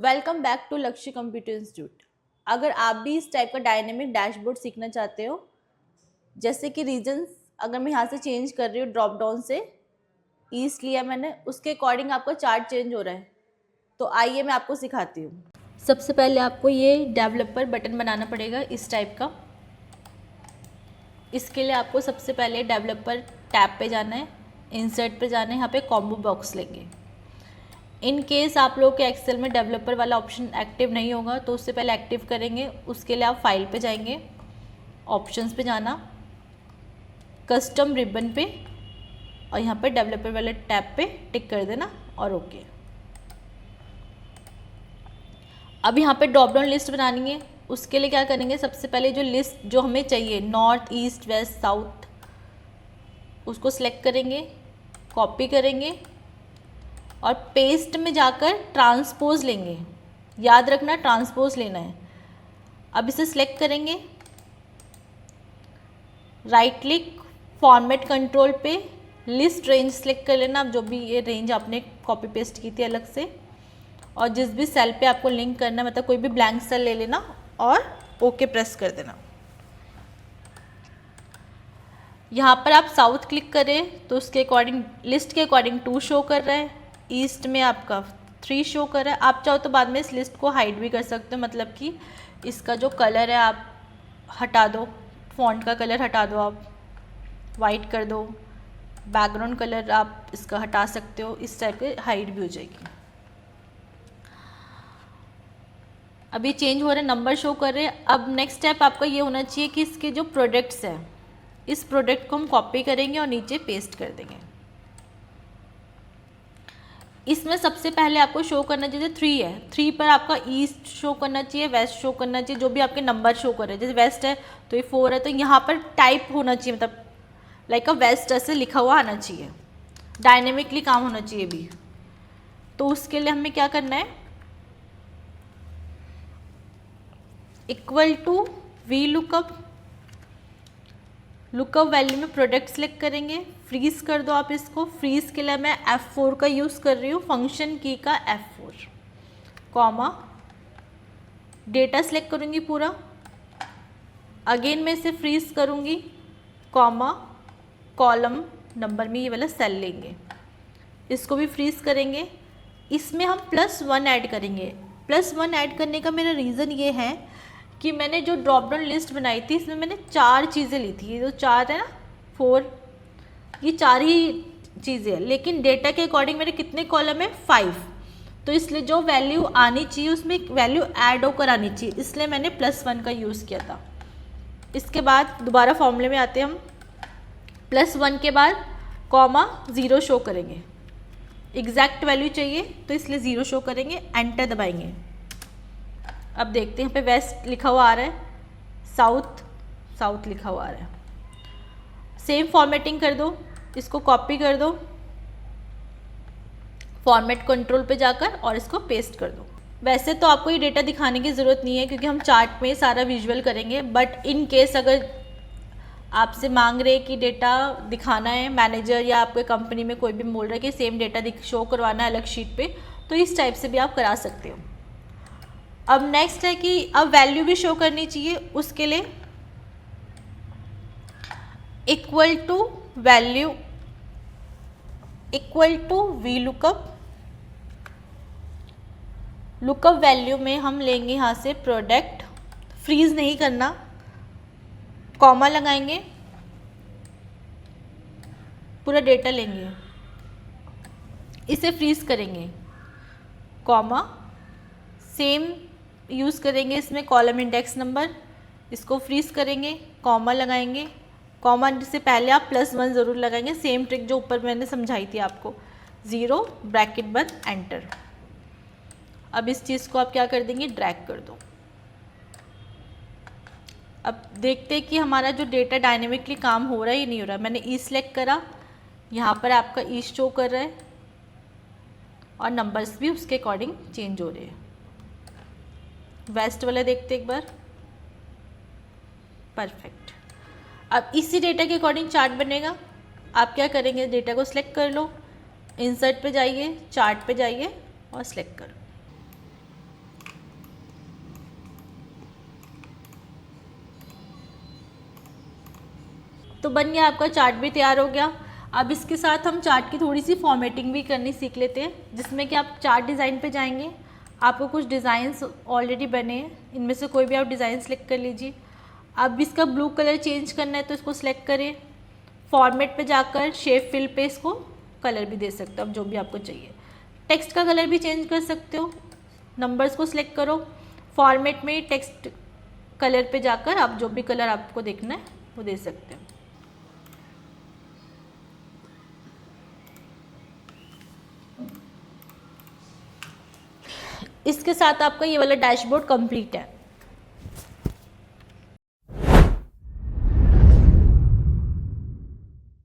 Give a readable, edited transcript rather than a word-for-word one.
Welcome back to लक्ष्य computer institute. अगर आप भी इस टाइप का डायनेमिक डैशबोर्ड सीखना चाहते हो, जैसे कि रीजन्स अगर मैं यहाँ से चेंज कर रही हूँ, ड्रॉप डाउन से ईस्ट लिया मैंने, उसके अकॉर्डिंग आपका चार्ट चेंज हो रहा है। तो आइए मैं आपको सिखाती हूँ। सबसे पहले आपको ये डेवलपर बटन बनाना पड़ेगा इस टाइप का। इसके लिए आपको सबसे पहले डेवलपर टैब पे जाना है, इंसर्ट पे जाना है, यहाँ पे कॉम्बो बॉक्स लेंगे। इन केस आप लोग के एक्सेल में डेवलपर वाला ऑप्शन एक्टिव नहीं होगा तो उससे पहले एक्टिव करेंगे। उसके लिए आप फाइल पे जाएंगे, ऑप्शंस पे जाना, कस्टम रिबन पे, और यहाँ पे डेवलपर वाले टैब पे टिक कर देना और ओके। अब यहाँ पे ड्रॉप डाउन लिस्ट बनानी है। उसके लिए क्या करेंगे, सबसे पहले जो लिस्ट जो हमें चाहिए नॉर्थ ईस्ट वेस्ट साउथ, उसको सिलेक्ट करेंगे, कॉपी करेंगे और पेस्ट में जाकर ट्रांसपोज लेंगे। याद रखना ट्रांसपोज लेना है। अब इसे सिलेक्ट करेंगे, राइट क्लिक, फॉर्मेट कंट्रोल पे लिस्ट रेंज सिलेक्ट कर लेना। अब जो भी ये रेंज आपने कॉपी पेस्ट की थी अलग से, और जिस भी सेल पे आपको लिंक करना है, मतलब कोई भी ब्लैंक सेल ले लेना और ओके प्रेस कर देना। यहाँ पर आप साउथ क्लिक करें तो उसके अकॉर्डिंग लिस्ट के अकॉर्डिंग 2 शो कर रहा है, ईस्ट में आपका 3 शो कर रहा है। आप चाहो तो बाद में इस लिस्ट को हाइड भी कर सकते हो, मतलब कि इसका जो कलर है आप हटा दो, फॉन्ट का कलर हटा दो, आप वाइट कर दो, बैकग्राउंड कलर आप इसका हटा सकते हो, इस टाइप के हाइड भी हो जाएगी। अभी चेंज हो रहे, नंबर शो कर रहे हैं। अब नेक्स्ट स्टेप आपका ये होना चाहिए कि इसके जो प्रोडक्ट्स हैं, इस प्रोडक्ट को हम कॉपी करेंगे और नीचे पेस्ट कर देंगे। इसमें सबसे पहले आपको शो करना चाहिए 3 है, 3 पर आपका ईस्ट शो करना चाहिए, वेस्ट शो करना चाहिए, जो भी आपके नंबर शो कर रहे हैं। जैसे वेस्ट है तो ये 4 है, तो यहाँ पर टाइप होना चाहिए, मतलब लाइक अ वेस्ट ऐसे लिखा हुआ आना चाहिए, डायनेमिकली काम होना चाहिए भी। तो उसके लिए हमें क्या करना है, equal to V lookup, lookup value में प्रोडक्ट सेलेक्ट करेंगे, फ्रीज कर दो आप इसको। फ्रीज के लिए मैं F4 का यूज़ कर रही हूँ, फंक्शन की का F4, कॉमा, डेटा सेलेक्ट करूँगी पूरा, अगेन मैं इसे फ्रीज करूँगी, कॉमा, कॉलम नंबर में ये वाला सेल लेंगे, इसको भी फ्रीज करेंगे। इसमें हम +1 ऐड करेंगे। +1 ऐड करने का मेरा रीज़न ये है कि मैंने जो ड्रॉप डाउन लिस्ट बनाई थी इसमें मैंने 4 चीज़ें ली थी। ये जो 4 है ना, 4, ये 4 ही चीज़ें हैं, लेकिन डेटा के अकॉर्डिंग मेरे कितने कॉलम है, 5। तो इसलिए जो वैल्यू आनी चाहिए उसमें वैल्यू ऐड होकर आनी चाहिए, इसलिए मैंने +1 का यूज़ किया था। इसके बाद दोबारा फॉर्मूले में आते हैं हम। +1 के बाद कॉमा 0 शो करेंगे, एग्जैक्ट वैल्यू चाहिए तो इसलिए 0 शो करेंगे, एंटर दबाएंगे। अब देखते हैं यहाँ पे वेस्ट लिखा हुआ आ रहा है, साउथ साउथ लिखा हुआ आ रहा है। सेम फॉर्मेटिंग कर दो, इसको कॉपी कर दो, फॉर्मेट कंट्रोल पे जाकर और इसको पेस्ट कर दो। वैसे तो आपको ये डेटा दिखाने की ज़रूरत नहीं है क्योंकि हम चार्ट में सारा विजुअल करेंगे, बट इन केस अगर आपसे मांग रहे कि डेटा दिखाना है, मैनेजर या आपके कंपनी में कोई भी बोल रहा है कि सेम डेटा शो करवाना है अलग शीट पे, तो इस टाइप से भी आप करा सकते हो। अब नेक्स्ट है कि अब वैल्यू भी शो करनी चाहिए, उसके लिए equal to value equal to V lookup. Lookup value में हम लेंगे यहाँ से प्रोडक्ट, फ्रीज नहीं करना, कॉमा लगाएंगे, पूरा डेटा लेंगे, इसे फ्रीज करेंगे, कॉमा, सेम यूज़ करेंगे इसमें कॉलम इंडेक्स नंबर, इसको फ्रीज करेंगे, कॉमा लगाएंगे, कॉमा से पहले आप +1 ज़रूर लगाएंगे, सेम ट्रिक जो ऊपर मैंने समझाई थी आपको, 0 ब्रैकेट बंद, एंटर। अब इस चीज़ को आप क्या कर देंगे, ड्रैग कर दो। अब देखते हैं कि हमारा जो डेटा डायनेमिकली काम हो रहा है या नहीं हो रहा है। मैंने ई सेलेक्ट करा, यहाँ पर आपका ई शो कर रहा है और नंबर्स भी उसके अकॉर्डिंग चेंज हो रहे हैं। वेस्ट वाला देखते एक बार, परफेक्ट। अब इसी डेटा के अकॉर्डिंग चार्ट बनेगा। आप क्या करेंगे, डेटा को सिलेक्ट कर लो, इंसर्ट पे जाइए, चार्ट पे जाइए और सिलेक्ट करो। तो बन गया आपका चार्ट भी तैयार हो गया। अब इसके साथ हम चार्ट की थोड़ी सी फॉर्मेटिंग भी करनी सीख लेते हैं, जिसमें कि आप चार्ट डिज़ाइन पे जाएंगे, आपको कुछ डिज़ाइंस ऑलरेडी बने हैं, इनमें से कोई भी आप डिज़ाइन सेलेक्ट कर लीजिए। अब इसका ब्लू कलर चेंज करना है तो इसको सिलेक्ट करें, फॉर्मेट पे जाकर शेप फिल पे इसको कलर भी दे सकते हो आप जो भी आपको चाहिए। टेक्स्ट का कलर भी चेंज कर सकते हो, नंबर्स को सिलेक्ट करो, फॉर्मेट में टेक्स्ट कलर पे जाकर आप जो भी कलर आपको देखना है वो दे सकते हो। इसके साथ आपका ये वाला डैशबोर्ड कंप्लीट है।